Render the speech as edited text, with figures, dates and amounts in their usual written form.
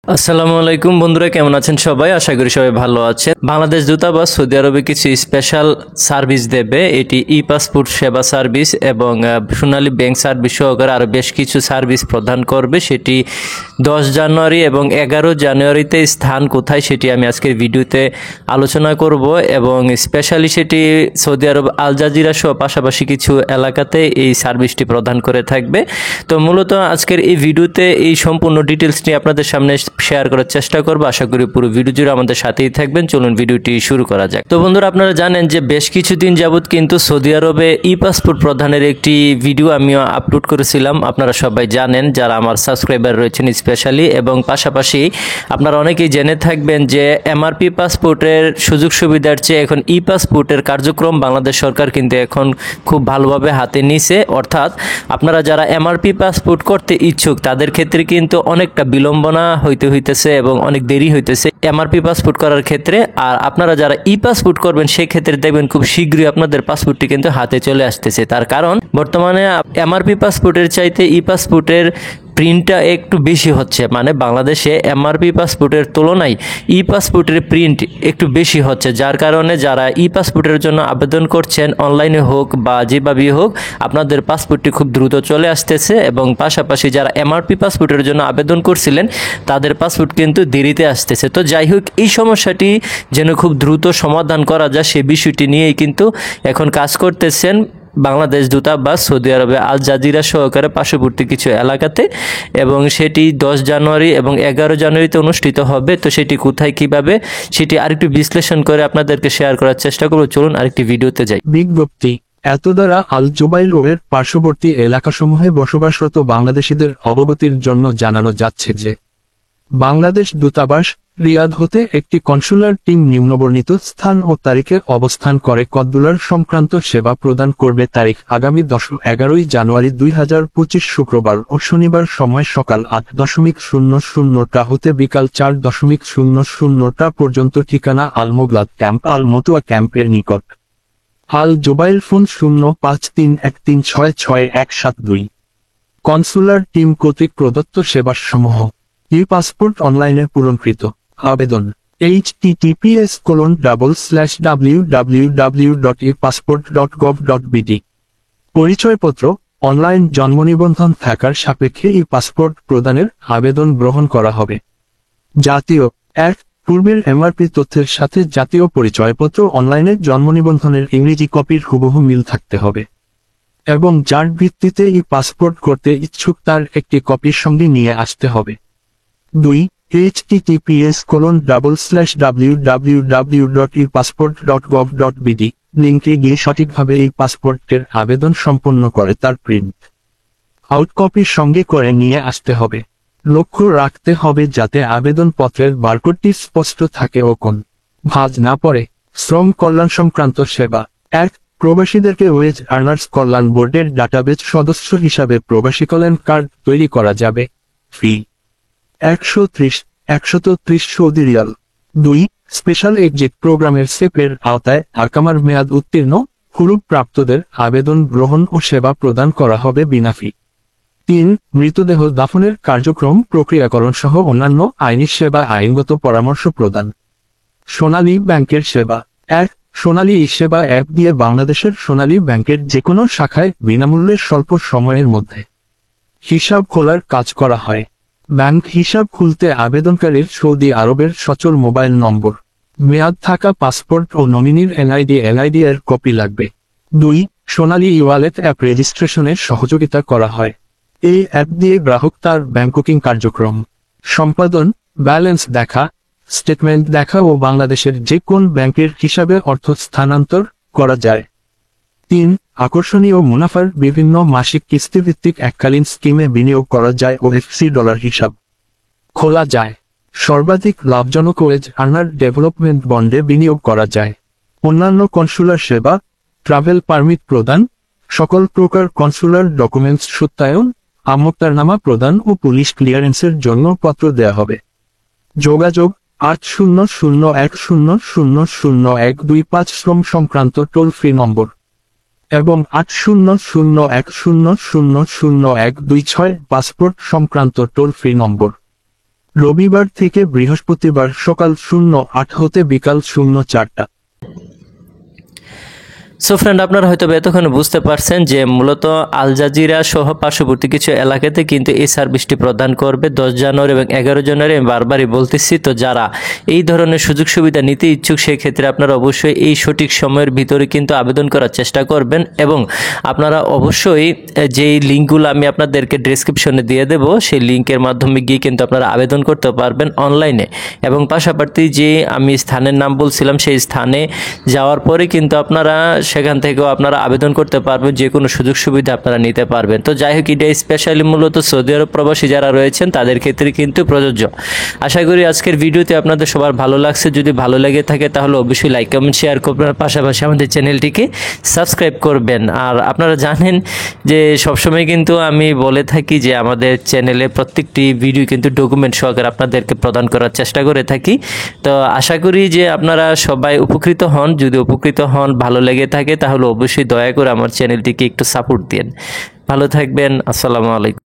আসসালামু আলাইকুম বন্ধুরা, কেমন আছেন সবাই? আশা করি সবাই ভালো আছেন। বাংলাদেশ দূতাবাস সৌদি আরবে কিছু স্পেশাল সার্ভিস দেবে। এটি ই পাসপোর্ট সেবা সার্ভিস এবং সোনালী ব্যাংক সার্ভিস সহকারে আরও বেশ কিছু সার্ভিস প্রদান করবে। সেটি 10 জানুয়ারি এবং 11 জানুয়ারিতে স্থান কোথায় সেটি আমি আজকের ভিডিওতে আলোচনা করব এবং স্পেশালি সেটি সৌদি আরব আল জাজিরা সহ পাশাপাশি কিছু এলাকাতে এই সার্ভিসটি প্রদান করে থাকবে। তো মূলত আজকের এই ভিডিওতে এই সম্পূর্ণ ডিটেলস নিয়ে আপনাদের সামনে শেয়ার করার চেষ্টা করব। আশা করি পুরো ভিডিও জুড়ে আমাদের সাথেই থাকবেন। চলুন ভিডিওটি শুরু করা যাক। তো বন্ধুরা, আপনারা জানেন যে বেশ কিছুদিন যাবত কিন্তু সৌদি আরবে ই পাসপোর্ট প্রদানের একটি ভিডিও আমিও আপলোড করেছিলাম। আপনারা সবাই জানেন, যারা আমার সাবস্ক্রাইবার রয়েছেন স্পেশালি, এবং পাশাপাশি আপনারা অনেকেই জেনে থাকবেন যে এমআরপি পাসপোর্টের সুযোগ সুবিধার চেয়ে এখন ই পাসপোর্টের কার্যক্রম বাংলাদেশ সরকার কিন্তু এখন খুব ভালোভাবে হাতে নিছে। অর্থাৎ আপনারা যারা এমআরপি পাসপোর্ট করতে ইচ্ছুক তাদের ক্ষেত্রে কিন্তু অনেকটা বিলম্বনা হইতেছে এবং অনেক দেরি হইতেছে এমআরপি পাসপোর্ট করার ক্ষেত্রে। আর আপনারা যারা ই পাসপোর্ট করবেন সেই ক্ষেত্রে দেখবেন খুব শীঘ্রই আপনাদের পাসপোর্টটি কিন্তু হাতে চলে আসতেছে। তার কারণ বর্তমানে এমআরপি পাসপোর্টের চাইতে ই পাসপোর্টের প্রিন্টটা একটু বেশি হচ্ছে, মানে বাংলাদেশে এমআরপি পাসপোর্টের তুলনায় ই পাসপোর্টের প্রিন্ট একটু বেশি হচ্ছে, যার কারণে যারা ই পাসপোর্টের জন্য আবেদন করছেন অনলাইনে হোক বা যেভাবেই হোক আপনাদের পাসপোর্টটি খুব দ্রুত চলে আসতেছে। এবং পাশাপাশি যারা এমআরপি পাসপোর্টের জন্য আবেদন করছিলেন তাদের পাসপোর্ট কিন্তু দেরিতে আসতেছে। তো যাই হোক, এই সমস্যাটি যেন খুব দ্রুত সমাধান করা যায় সে বিষয়টি নিয়েই কিন্তু এখন কাজ করতেছেন বাংলাদেশ দূতাবাস সৌদি আরবে আল জাজিরা সহকারে পার্শ্ববর্তী কিছু এলাকাতে, এবং সেটি 10 জানুয়ারি এবং 11 জানুয়ারিতে অনুষ্ঠিত হবে। তো সেটি কোথায় কিভাবে সেটি আরেকটু বিশ্লেষণ করে আপনাদেরকে শেয়ার করার চেষ্টা করব। চলুন আরেকটি ভিডিওতে যাই। বিজ্ঞপ্তি এত দ্বারা আল জুবাইল রোডের পার্শ্ববর্তী এলাকাসমূহে বসবাসরত বাংলাদেশিদের অবগতির জন্য জানানো যাচ্ছে যে বাংলাদেশ দূতাবাস রিয়াদ হতে একটি কনসুলার টিম নিম্নবর্ণিত স্থান ও তারিখে অবস্থান করে কনসুলার সংক্রান্ত সেবা প্রদান করবে। তারিখ আগামী 10-11 জানুয়ারি 2025 শুক্রবার ও শনিবার, সময় সকাল 8:00টা হতে বিকাল 4:00টা পর্যন্ত। ঠিকানা আল মোগলাদ ক্যাম্প, আল মতুয়া ক্যাম্পের নিকট। আল জুবাইল, ফোন 0531366172। কনসুলার টিম কর্তৃক প্রদত্ত সেবাসমূহ: ই পাসপোর্ট অনলাইনে পূরণকৃত আবেদন https://www.epassport.gov.bd। পরিচয়পত্র অনলাইন জন্ম নিবন্ধন থাকার সাপেক্ষে ই পাসপোর্ট প্রদানের আবেদন গ্রহণ করা হবে। জাতীয় এক, পূর্বের এমআরপি তথ্যের সাথে জাতীয় পরিচয়পত্র অনলাইনে জন্ম নিবন্ধনের ইংরেজি কপির হুবহু মিল থাকতে হবে এবং যার ভিত্তিতে ই পাসপোর্ট করতে ইচ্ছুক তার একটি কপির সঙ্গে নিয়ে আসতে হবে। 2, https://www.epassport.gov.bd লিঙ্কে গিয়ে সঠিকভাবে এই পাসপোর্টের আবেদন সম্পন্ন করে তার প্রিন্ট আউট কপির সঙ্গে করে নিয়ে আসতে হবে। লক্ষ্য রাখতে হবে যাতে আবেদনপত্রের বারকোডটি স্পষ্ট থাকে ও কোন ভাঁজ না পড়ে। শ্রম কল্যাণ সংক্রান্ত সেবা: 1, প্রবাসীদেরকে ওয়েজ আর্নার্স কল্যাণ বোর্ডের ডাটাবেজ সদস্য হিসাবে প্রবাসী কল্যাণ কার্ড তৈরি করা যাবে। ফি 130 সৌদি রিয়াল। 2, স্পেশাল এক্সিট প্রোগ্রামের সেপের আওতায় আকামার মেয়াদ উত্তীর্ণ হুরুপ প্রাপ্তদের আবেদন গ্রহণ ও সেবা প্রদান করা হবে বিনা ফি। 3, মৃতদেহ দাফনের কার্যক্রম প্রক্রিয়াকরণ সহ অন্যান্য আইনি সেবা, আইনগত পরামর্শ প্রদান। সোনালী ব্যাংকের সেবা: 1, সোনালী ই সেবা অ্যাপ দিয়ে বাংলাদেশের সোনালী ব্যাংকের যেকোনো শাখায় বিনামূল্যে স্বল্প সময়ের মধ্যে হিসাব খোলার কাজ করা হয়। ব্যাংক হিসাব খুলতে আবেদনকারীর সৌদি আরবের সচল মোবাইল নম্বর, মেয়াদ থাকা পাসপোর্ট ও নমিনির এনআইডি এর কপি লাগবে। 2, সোনালী ই ওয়ালেট অ্যাপ রেজিস্ট্রেশনের সহযোগিতা করা হয়। এই অ্যাপ দিয়ে গ্রাহক তার ব্যাংকিং কার্যক্রম সম্পাদন, ব্যালেন্স দেখা, স্টেটমেন্ট দেখা ও বাংলাদেশের যে কোন ব্যাংকের হিসাবে অর্থ স্থানান্তর করা যায়। 3, আকর্ষণীয় মুনাফার বিভিন্ন মাসিক কিস্তিভিত্তিক এককালীন স্কিমে বিনিয়োগ করা যায় ও এফসি ডলার হিসাব খোলা যায়। সর্বাধিক লাভজনক ওয়েজ আর্নার ডেভেলপমেন্ট বন্ডে বিনিয়োগ করা যায়। অন্যান্য কনসুলার সেবা: ট্রাভেল পারমিট প্রদান, সকল প্রকার কনসুলার ডকুমেন্টস সত্যায়ন, আমোক্তারনামা প্রদান ও পুলিশ ক্লিয়ারেন্সের জন্য পত্র দেয়া হবে। যোগাযোগ: 80010000125 শ্রম সংক্রান্ত টোল ফ্রি নম্বর এবং 80010000126 পাসপোর্ট সংক্রান্ত টোল ফ্রি নম্বর। রবিবার থেকে বৃহস্পতিবার সকাল 08 হতে বিকাল 04টা। সো ফ্রেন্ড, আপনারা হয়তো এতক্ষণ বুঝতে পারছেন যে মূলত আল জাজিরা সহ পার্শ্ববর্তী কিছু এলাকাতে কিন্তু এই সার্ভিসটি প্রদান করবে 10 জানুয়ারি এবং 11 জানুয়ারি। আমি বারবারই বলতেছি, তো যারা এই ধরনের সুযোগ সুবিধা নিতে ইচ্ছুক সেই ক্ষেত্রে আপনারা অবশ্যই এই সঠিক সময়ের ভিতরে কিন্তু আবেদন করার চেষ্টা করবেন এবং আপনারা অবশ্যই যেই লিঙ্কগুলো আমি আপনাদেরকে ডেসক্রিপশনে দিয়ে দেব সেই লিঙ্কের মাধ্যমে গিয়ে কিন্তু আপনারা আবেদন করতে পারবেন অনলাইনে। এবং পাশাপাশি যে আমি স্থানের নাম বলছিলাম সেই স্থানে যাওয়ার পরে কিন্তু আপনারা সেখান থেকেও আপনারা আবেদন করতে পারবেন, যে কোনো সুযোগ সুবিধা আপনারা নিতে পারবেন। তো যাই হোক, এটা স্পেশালি মূলত সৌদি আরব প্রবাসী যারা রয়েছেন তাদের ক্ষেত্রে কিন্তু প্রযোজ্য। আশা করি আজকের ভিডিওতে আপনাদের সবার ভালো লাগছে। যদি ভালো লেগে থাকে তাহলে অবশ্যই লাইক কমেন্ট শেয়ার করবেন, পাশাপাশি আমাদের চ্যানেলটিকে সাবস্ক্রাইব করবেন। আর আপনারা জানেন যে সবসময় কিন্তু আমি বলে থাকি যে আমাদের চ্যানেলে প্রত্যেকটি ভিডিও কিন্তু ডকুমেন্ট সহকারে আপনাদেরকে প্রদান করার চেষ্টা করে থাকি। তো আশা করি যে আপনারা সবাই উপকৃত হন। যদি উপকৃত হন, ভালো লেগে থাকে তাহলে অবশ্যই দয়া করে আমার চ্যানেলটিকে একটু সাপোর্ট দিন। ভালো থাকবেন। আসসালামু আলাইকুম।